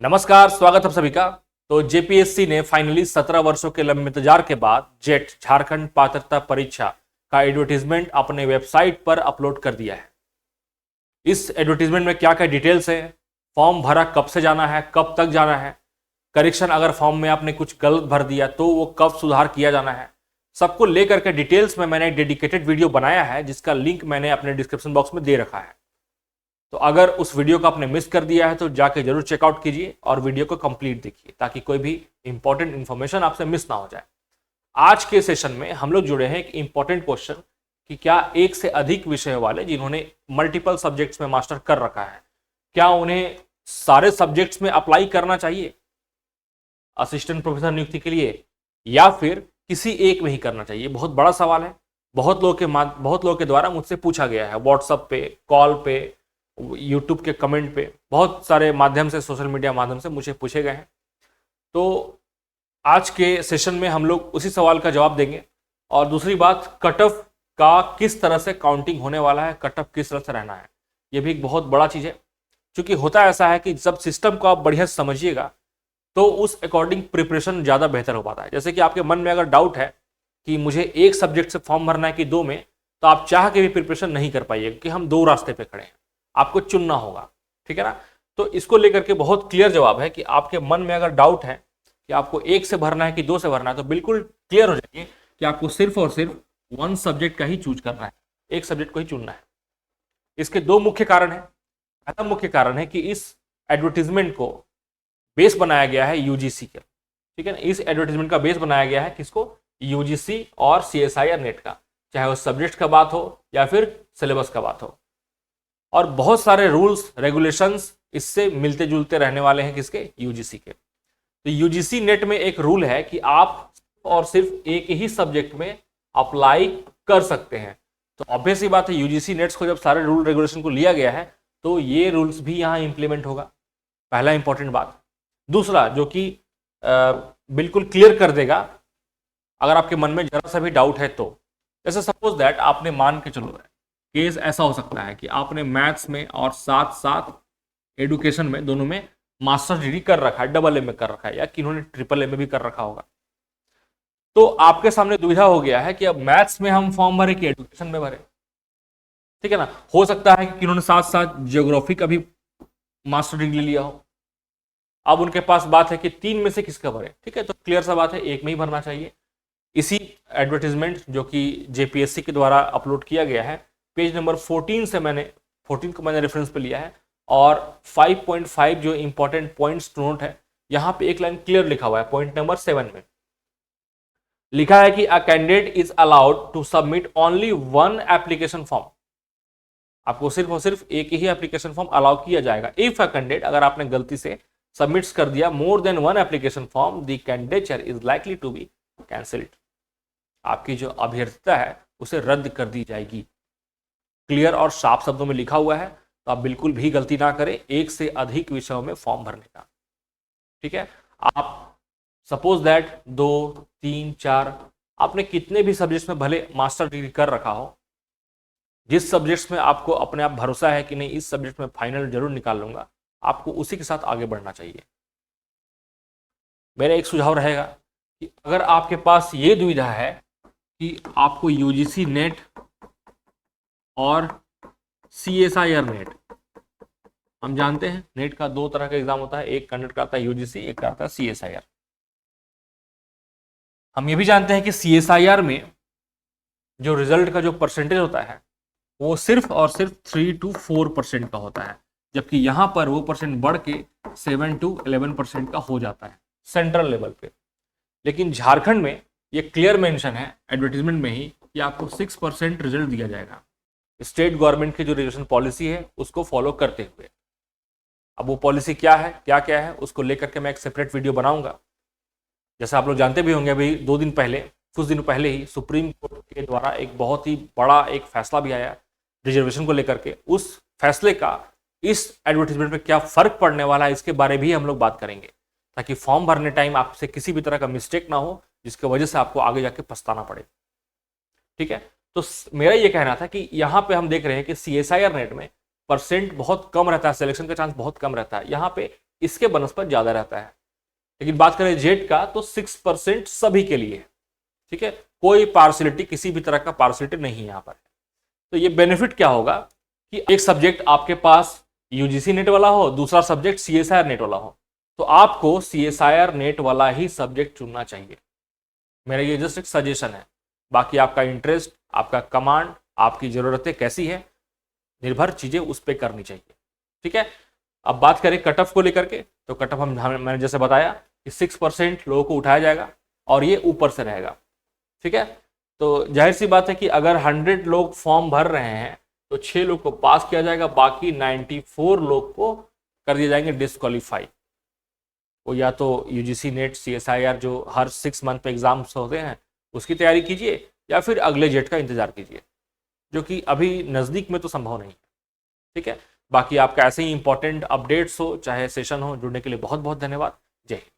नमस्कार, स्वागत है सभी का। तो जेपीएससी ने फाइनली 17 वर्षों के लंबे इंतजार के बाद जेट झारखंड पात्रता परीक्षा का एडवर्टीजमेंट अपने वेबसाइट पर अपलोड कर दिया है। इस एडवर्टीजमेंट में क्या क्या डिटेल्स है, फॉर्म भरा कब से जाना है, कब तक जाना है, करेक्शन अगर फॉर्म में आपने कुछ गलत भर दिया तो वो कब सुधार किया जाना है, सबको लेकर के डिटेल्स में मैंने एक डेडिकेटेड वीडियो बनाया है जिसका लिंक मैंने अपने डिस्क्रिप्शन बॉक्स में दे रखा है। तो अगर उस वीडियो को आपने मिस कर दिया है तो जाके जरूर चेकआउट कीजिए और वीडियो को कंप्लीट देखिए ताकि कोई भी इंपॉर्टेंट इंफॉर्मेशन आपसे मिस ना हो जाए। आज के सेशन में हम लोग जुड़े हैं एक इंपॉर्टेंट क्वेश्चन कि क्या एक से अधिक विषय वाले जिन्होंने मल्टीपल सब्जेक्ट्स में मास्टर कर रखा है, क्या उन्हें सारे सब्जेक्ट्स में अप्लाई करना चाहिए असिस्टेंट प्रोफेसर नियुक्ति के लिए, या फिर किसी एक में ही करना चाहिए। बहुत बड़ा सवाल है। बहुत लोगों के द्वारा मुझसे पूछा गया है, व्हाट्सएप पे, कॉल पे, यूट्यूब के कमेंट पे, बहुत सारे माध्यम से, सोशल मीडिया माध्यम से मुझे पूछे गए हैं। तो आज के सेशन में हम लोग उसी सवाल का जवाब देंगे। और दूसरी बात, कट ऑफ का किस तरह से काउंटिंग होने वाला है, कट ऑफ किस तरह से रहना है, ये भी एक बहुत बड़ा चीज़ है। क्योंकि होता ऐसा है कि जब सिस्टम को आप बढ़िया समझिएगा तो उस अकॉर्डिंग प्रिपरेशन ज़्यादा बेहतर हो पाता है। जैसे कि आपके मन में अगर डाउट है कि मुझे एक सब्जेक्ट से फॉर्म भरना है कि दो में, तो आप चाह के भी प्रिपरेशन नहीं कर पाइएगा कि हम दो रास्ते पे खड़े हैं, आपको चुनना होगा। ठीक है ना। तो इसको लेकर के बहुत क्लियर जवाब है कि आपके मन में अगर डाउट है कि आपको एक से भरना है कि दो से भरना है, तो बिल्कुल क्लियर हो जाइए कि आपको सिर्फ और सिर्फ वन सब्जेक्ट का ही चूज करना है, एक सब्जेक्ट को ही चुनना है। इसके दो मुख्य कारण है। पहला मुख्य कारण है कि इस एडवर्टीजमेंट को बेस बनाया गया है यूजीसी का। ठीक है ना। इस एडवर्टीजमेंट का बेस बनाया गया है किसको? यूजीसी और सीएसआईआर नेट का, चाहे वो सब्जेक्ट का बात हो या फिर सिलेबस का बात हो। और बहुत सारे रूल्स रेगुलेशंस इससे मिलते जुलते रहने वाले हैं किसके? यूजीसी के। तो यूजीसी नेट में एक रूल है कि आप और सिर्फ एक ही सब्जेक्ट में अप्लाई कर सकते हैं। तो ऑब्वियस ही बात है, यूजीसी नेट्स को जब सारे रूल रेगुलेशन को लिया गया है तो ये रूल्स भी यहाँ इंप्लीमेंट होगा। पहला इंपॉर्टेंट बात। दूसरा जो कि बिल्कुल क्लियर कर देगा अगर आपके मन में जरा सा भी डाउट है तो, जैसे सपोज दैट आपने मान के चलो, केस ऐसा हो सकता है कि आपने मैथ्स में और साथ साथ एडुकेशन में, दोनों में मास्टर्स डिग्री कर रखा है, डबल ए में कर रखा है, या किन्होंने ट्रिपल ए में भी कर रखा होगा। तो आपके सामने दुविधा हो गया है कि अब मैथ्स में हम फॉर्म भरे कि एडुकेशन में भरे। ठीक है ना। हो सकता है कि किन्होंने साथ साथ ज्योग्राफी का भी मास्टर डिग्री लिया हो। अब उनके पास बात है कि तीन में से किसका भरे। ठीक है, तो क्लियर सा बात है, एक में ही भरना चाहिए। इसी एडवर्टीजमेंट जो कि जेपीएससी के द्वारा अपलोड किया गया है, पेज नंबर 14 को मैंने रेफरेंस पे लिया है। और 5.5 जो इंपॉर्टेंट पॉइंट्स नोट है, यहाँ पे एक लाइन क्लियर लिखा हुआ है। पॉइंट नंबर 7 में लिखा है कि a candidate is allowed to submit only one application form. आपको सिर्फ और सिर्फ एक ही एप्लीकेशन फॉर्म अलाउ किया जाएगा। इफ अ कैंडिडेट, अगर आपने गलती से सबमिट्स कर दिया more than one application form, the candidature is likely to be cancelled. आपकी जो अभ्यर्थता है उसे रद्द कर दी जाएगी। क्लियर और साफ शब्दों में लिखा हुआ है, तो आप बिल्कुल भी गलती ना करें एक से अधिक विषयों में फॉर्म भरने का। ठीक है। आप सपोज दैट 2, 3, 4, आपने कितने भी सब्जेक्ट्स में भले मास्टर डिग्री कर रखा हो, जिस सब्जेक्ट्स में आपको अपने आप भरोसा है कि नहीं इस सब्जेक्ट में फाइनल जरूर निकाल लूंगा, आपको उसी के साथ आगे बढ़ना चाहिए। मेरा एक सुझाव रहेगा कि अगर आपके पास ये दुविधा है कि आपको यूजीसी नेट और सीएसआईआर नेट, हम जानते हैं नेट का दो तरह का एग्जाम होता है, एक कंडक्ट करता है यूजीसी, एक करता है सीएसआईआर। हम ये भी जानते हैं कि सीएसआईआर में जो रिजल्ट का जो परसेंटेज होता है वो सिर्फ और सिर्फ 3 to 4% का होता है, जबकि यहां पर वो परसेंट बढ़ के 7 to 11% का हो जाता है सेंट्रल लेवल पे। लेकिन झारखंड में ये क्लियर मेंशन है एडवर्टीजमेंट में ही कि आपको 6% रिजल्ट दिया जाएगा, स्टेट गवर्नमेंट की जो रिजर्वेशन पॉलिसी है उसको फॉलो करते हुए। अब वो पॉलिसी क्या है, क्या क्या है, उसको लेकर के मैं एक सेपरेट वीडियो बनाऊंगा। जैसे आप लोग जानते भी होंगे, अभी कुछ दिन पहले ही सुप्रीम कोर्ट के द्वारा एक बहुत ही बड़ा एक फैसला भी आया रिजर्वेशन को लेकर के। उस फैसले का इस एडवर्टीजमेंट में क्या फर्क पड़ने वाला है, इसके बारे में भी हम लोग बात करेंगे, ताकि फॉर्म भरने टाइम आपसे किसी भी तरह का मिस्टेक ना हो जिसकी वजह से आपको आगे जाके पछताना पड़े। ठीक है। तो मेरा ये कहना था कि यहाँ पे हम देख रहे हैं कि सीएसआईआर नेट में परसेंट बहुत कम रहता है, सिलेक्शन का चांस बहुत कम रहता है। यहाँ पे इसके बनस्पत ज़्यादा रहता है। लेकिन बात करें जेट का तो 6% सभी के लिए, ठीक है, कोई पार्शियलिटी, किसी भी तरह का पार्शियलिटी नहीं है यहाँ पर। तो ये बेनिफिट क्या होगा कि एक सब्जेक्ट आपके पास यूजीसी नेट वाला हो, दूसरा सब्जेक्ट सीएसआईआर नेट वाला हो, तो आपको सीएसआईआर नेट वाला ही सब्जेक्ट चुनना चाहिए। मेरा ये जस्ट एक सजेशन है। बाकी आपका इंटरेस्ट, आपका कमांड, आपकी ज़रूरतें कैसी है, निर्भर चीज़ें उस पर करनी चाहिए, ठीक है। अब बात करें कट ऑफ को लेकर के, तो कट ऑफ मैंने जैसे बताया कि 6% लोगों को उठाया जाएगा और ये ऊपर से रहेगा, ठीक है। तो जाहिर सी बात है कि अगर 100 लोग फॉर्म भर रहे हैं तो 6 लोग को पास किया जाएगा, बाकी 94 लोग को कर दिए जाएंगे डिस्क्वालीफाई। वो या तो यूजीसी नेट सीएसआईआर जो हर 6 मंथ पे एग्जाम्स होते हैं उसकी तैयारी कीजिए, या फिर अगले जेट का इंतजार कीजिए, जो कि अभी नज़दीक में तो संभव नहीं है, ठीक है। बाकी आपका ऐसे ही इंपॉर्टेंट अपडेट्स हो चाहे सेशन हो, जुड़ने के लिए बहुत बहुत धन्यवाद। जय हिंद।